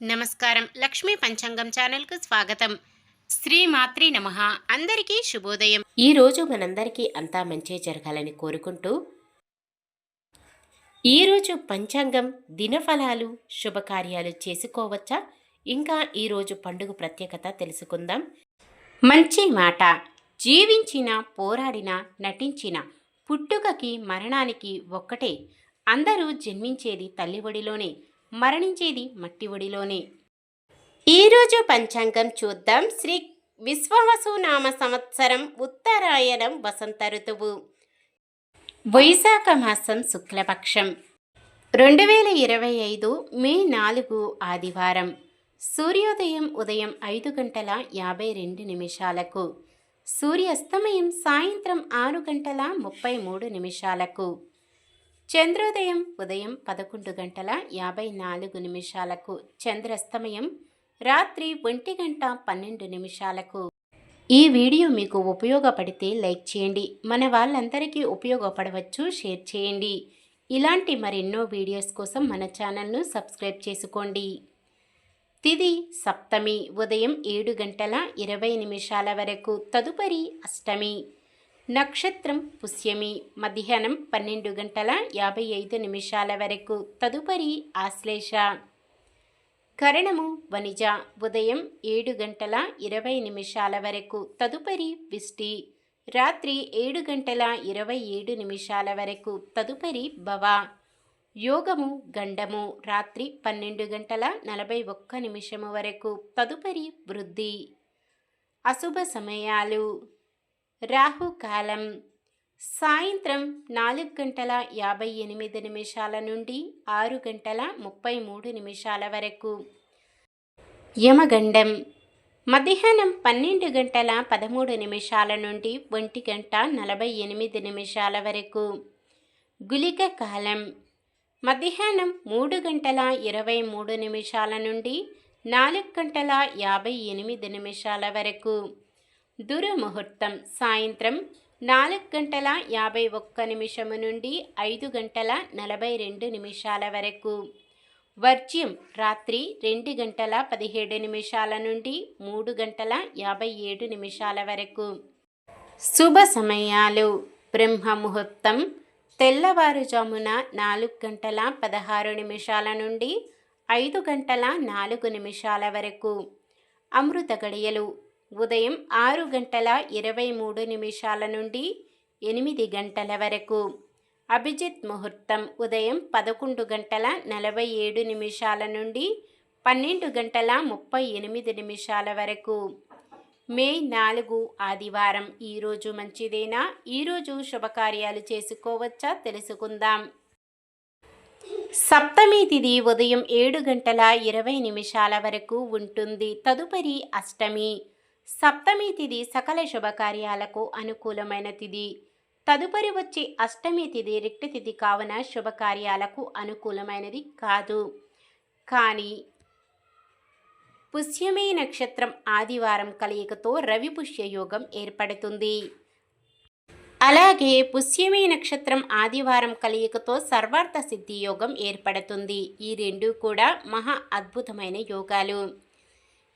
నమస్కారం. లక్ష్మీ పంచాంగం ఛానల్‌కు స్వాగతం. శ్రీ మాత్రే నమః. అందరికీ శుభోదయం. ఈ రోజు మనందరికీ అంతా మంచే జరగాలని కోరుకుంటూ ఈరోజు పంచాంగం దినఫలాలు శుభకార్యాలు చేసుకోవచ్చా? ఇంకా ఈరోజు పండుగ ప్రత్యేకత తెలుసుకుందాం. మంచి మాట. జీవించిన, పోరాడిన, నటించిన, పుట్టుకకి మరణానికి ఒక్కటే. అందరూ జన్మించేది తల్లి ఒడిలోనే, మరణించేది మట్టి ఒడిలోనే. ఈరోజు పంచాంగం చూద్దాం. శ్రీ విశ్వావసు నామ సంవత్సరం ఉత్తరాయణం వసంత ఋతువు వైశాఖ మాసం శుక్లపక్షం 2025 మే 4 ఆదివారం. సూర్యోదయం ఉదయం 5:52 సూర్యాస్తమయం సాయంత్రం 6:33 చంద్రోదయం ఉదయం 11:54 చంద్రాస్తమయం రాత్రి 1:12 ఈ వీడియో మీకు ఉపయోగపడితే లైక్ చేయండి. మన వాళ్ళందరికీ ఉపయోగపడవచ్చు, షేర్ చేయండి. ఇలాంటి మరెన్నో వీడియోస్ కోసం మన ఛానల్ను సబ్స్క్రైబ్ చేసుకోండి. తిథి సప్తమి ఉదయం 7:20 వరకు, తదుపరి అష్టమి. నక్షత్రం పుష్యమి మధ్యాహ్నం 12:55 వరకు, తదుపరి ఆశ్లేష. కరణము వనిజ ఉదయం 7:20 వరకు, తదుపరి విష్టి. రాత్రి 7:27 వరకు, తదుపరి భవ. యోగము గండము రాత్రి 12:41 వరకు, తదుపరి వృద్ధి. అశుభ సమయాలు రాహుకాలం సాయంత్రం 4:58 నుండి 6:33 వరకు. యమగండం మధ్యాహ్నం 12:13 నుండి 1:48 వరకు. గుళిక కాలం మధ్యాహ్నం 3:23 నుండి 4:58 వరకు. దుర్ముహూర్తం సాయంత్రం 4:51 నుండి 5:42 వరకు. వర్జ్యం రాత్రి 2:17 నుండి 3:57 వరకు. శుభ సమయాలు బ్రహ్మముహూర్తం తెల్లవారుజామున 4:16 నుండి 5:04 వరకు. అమృత గడియలు ఉదయం 6:23 నుండి 8 వరకు. అభిజిత్ ముహూర్తం ఉదయం 11:47 నుండి 12:38 వరకు. మే 4 ఆదివారం. ఈరోజు మంచిదేనా? ఈరోజు శుభకార్యాలు చేసుకోవచ్చా తెలుసుకుందాం. సప్తమి తిథి ఉదయం 7:20 వరకు ఉంటుంది, తదుపరి అష్టమి. సప్తమి తిథి సకల శుభకార్యాలకు అనుకూలమైన తిథి. తదుపరి వచ్చే అష్టమి తిథి రిక్త తిథి కావున శుభకార్యాలకు అనుకూలమైనది కాదు. కానీ పుష్యమి నక్షత్రం ఆదివారం కలయికతో రవి పుష్య యోగం ఏర్పడుతుంది. అలాగే పుష్యమి నక్షత్రం ఆదివారం కలయికతో సర్వార్థ సిద్ధి యోగం ఏర్పడుతుంది. ఈ రెండు కూడా మహా అద్భుతమైన యోగాలు.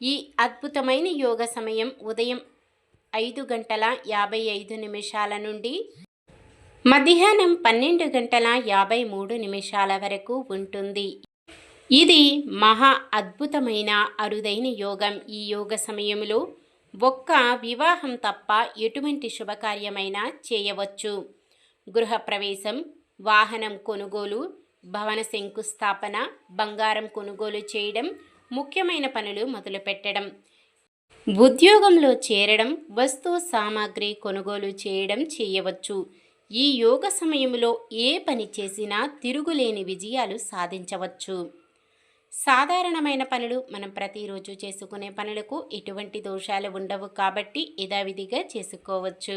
ఈ అద్భుతమైన యోగ సమయం ఉదయం 5:55 నుండి మధ్యాహ్నం 12:53 వరకు ఉంటుంది. ఇది మహా అద్భుతమైన అరుదైన యోగం. ఈ యోగ సమయంలో ఒక్క వివాహం తప్ప ఎటువంటి శుభకార్యమైనా చేయవచ్చు. గృహప్రవేశం, వాహనం కొనుగోలు, భవన శంకుస్థాపన, బంగారం కొనుగోలు చేయడం, ముఖ్యమైన పనులు మొదలుపెట్టడం, ఉద్యోగంలో చేరడం, వస్తు సామాగ్రి కొనుగోలు చేయవచ్చు. ఈ యోగ సమయంలో ఏ పని చేసినా తిరుగులేని విజయాలు సాధించవచ్చు. సాధారణమైన పనులు మనం ప్రతిరోజు చేసుకునే పనులకు ఎటువంటి దోషాలు ఉండవు కాబట్టి యథావిధిగా చేసుకోవచ్చు.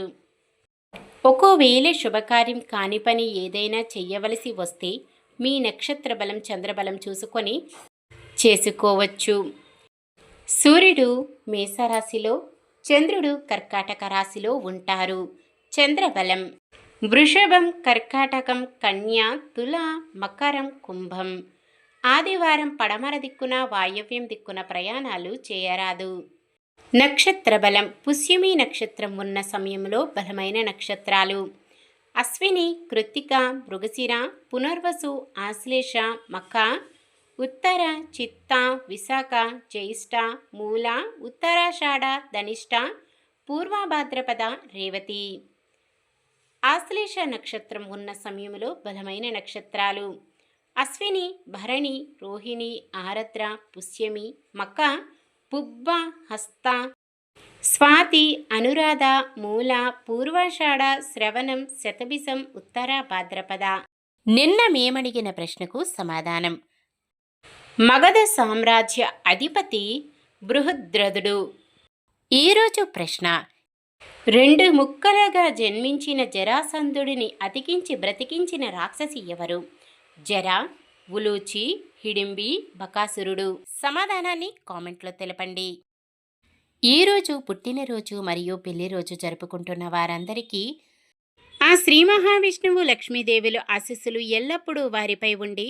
ఒకవేళ శుభకార్యం కాని పని ఏదైనా చెయ్యవలసి వస్తే మీ నక్షత్ర బలం చంద్రబలం చూసుకొని చేసుకోవచ్చు. సూర్యుడు మేషరాశిలో, చంద్రుడు కర్కాటక రాశిలో ఉంటారు. చంద్రబలం వృషభం, కర్కాటకం, కన్య, తుల, మకరం, కుంభం. ఆదివారం పడమర దిక్కున వాయవ్యం దిక్కున ప్రయాణాలు చేయరాదు. నక్షత్ర బలం. పుష్యమి నక్షత్రం ఉన్న సమయంలో బలమైన నక్షత్రాలు అశ్విని, కృత్తిక, మృగశిర, పునర్వసు, ఆశ్లేష, మఖ, ఉత్తర, చిత్త, విశాఖ, జ్యేష్ఠ, మూల, ఉత్తరాషాఢ, ధనిష్ట, పూర్వభాద్రపద, రేవతి. ఆశ్లేష నక్షత్రం ఉన్న సమయంలో బలమైన నక్షత్రాలు అశ్విని, భరణి, రోహిణి, ఆరద్ర, పుష్యమి, మఖ, పుబ్బ, హస్త, స్వాతి, అనురాధ, మూల, పూర్వాషాఢ, శ్రవణం, శతభిషం, ఉత్తర భాద్రపద. నిన్న మేమడిగిన ప్రశ్నకు సమాధానం. మగధ సామ్రాజ్య అధిపతి బృహద్రథుడు. ఈరోజు ప్రశ్న: 2 ముక్కలుగా జన్మించిన జరాసంధుడిని అతికించి బ్రతికించిన రాక్షసి ఎవరు? జర, ఉలూచి, హిడింబి, బకాసురుడు. సమాధానాన్ని కామెంట్లో తెలపండి. ఈరోజు పుట్టినరోజు మరియు పెళ్లి రోజు జరుపుకుంటున్న వారందరికీ ఆ శ్రీ మహావిష్ణువు, లక్ష్మీదేవులు ఆశీస్సులు ఎల్లప్పుడూ వారిపై ఉండి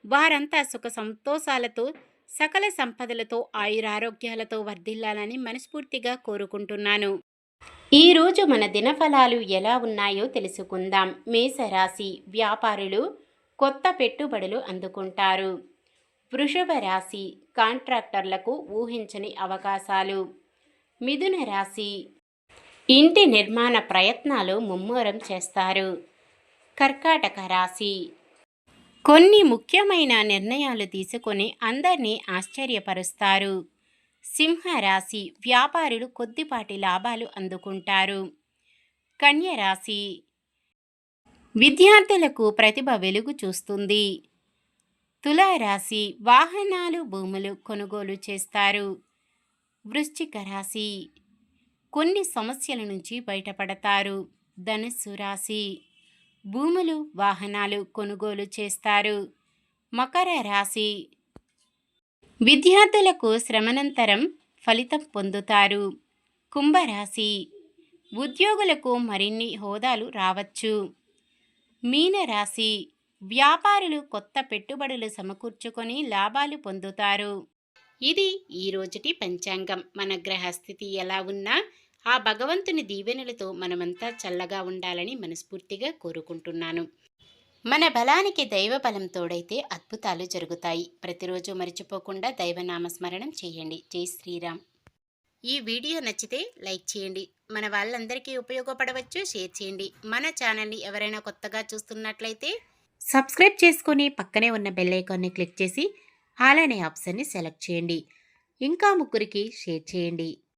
వారంతా సుఖ సంతోషాలతో, సకల సంపదలతో, ఆయురారోగ్యాలతో వర్ధిల్లాలని మనస్ఫూర్తిగా కోరుకుంటున్నాను. ఈరోజు మన దినఫలాలు ఎలా ఉన్నాయో తెలుసుకుందాం. మేషరాశి. వ్యాపారులు కొత్త పెట్టుబడులు అందుకుంటారు. వృషభ రాశి. కాంట్రాక్టర్లకు ఊహించని అవకాశాలు. మిథున రాశి. ఇంటి నిర్మాణ ప్రయత్నాలు ముమ్మరం చేస్తారు. కర్కాటక రాశి. కొన్ని ముఖ్యమైన నిర్ణయాలు తీసుకొని అందరినీ ఆశ్చర్యపరుస్తారు. సింహరాశి. వ్యాపారులు కొద్దిపాటి లాభాలు అందుకుంటారు. కన్య రాశి. విద్యార్థులకు ప్రతిభ వెలుగు చూస్తుంది. తులారాశి. వాహనాలు, భూములు కొనుగోలు చేస్తారు. వృశ్చిక రాశి. కొన్ని సమస్యల నుంచి బయటపడతారు. ధనుస్సు రాశి. భూములు, వాహనాలు కొనుగోలు చేస్తారు. మకర రాశి. విద్యార్థులకు శ్రమనంతరం ఫలితం పొందుతారు. కుంభరాశి. ఉద్యోగులకు మరిన్ని హోదాలు రావచ్చు. మీనరాశి. వ్యాపారులు కొత్త పెట్టుబడులు సమకూర్చుకొని లాభాలు పొందుతారు. ఇది ఈ రోజుటి పంచాంగం. మన గ్రహస్థితి ఎలా ఉన్నా ఆ భగవంతుని దీవెనలతో మనమంతా చల్లగా ఉండాలని మనస్ఫూర్తిగా కోరుకుంటున్నాను. మన బలానికి దైవ బలం తోడైతే అద్భుతాలు జరుగుతాయి. ప్రతిరోజు మర్చిపోకుండా దైవనామస్మరణం చేయండి. జై శ్రీరామ్. ఈ వీడియో నచ్చితే లైక్ చేయండి. మన వాళ్ళందరికీ ఉపయోగపడవచ్చు. షేర్ చేయండి. మన ఛానల్ని ఎవరైనా కొత్తగా చూస్తున్నట్లయితే సబ్స్క్రైబ్ చేసుకొని పక్కనే ఉన్న బెల్ ఐకాన్ని క్లిక్ చేసి ఆల్ అనే ఆప్షన్ని సెలెక్ట్ చేయండి. ఇంకా 3కి షేర్ చేయండి.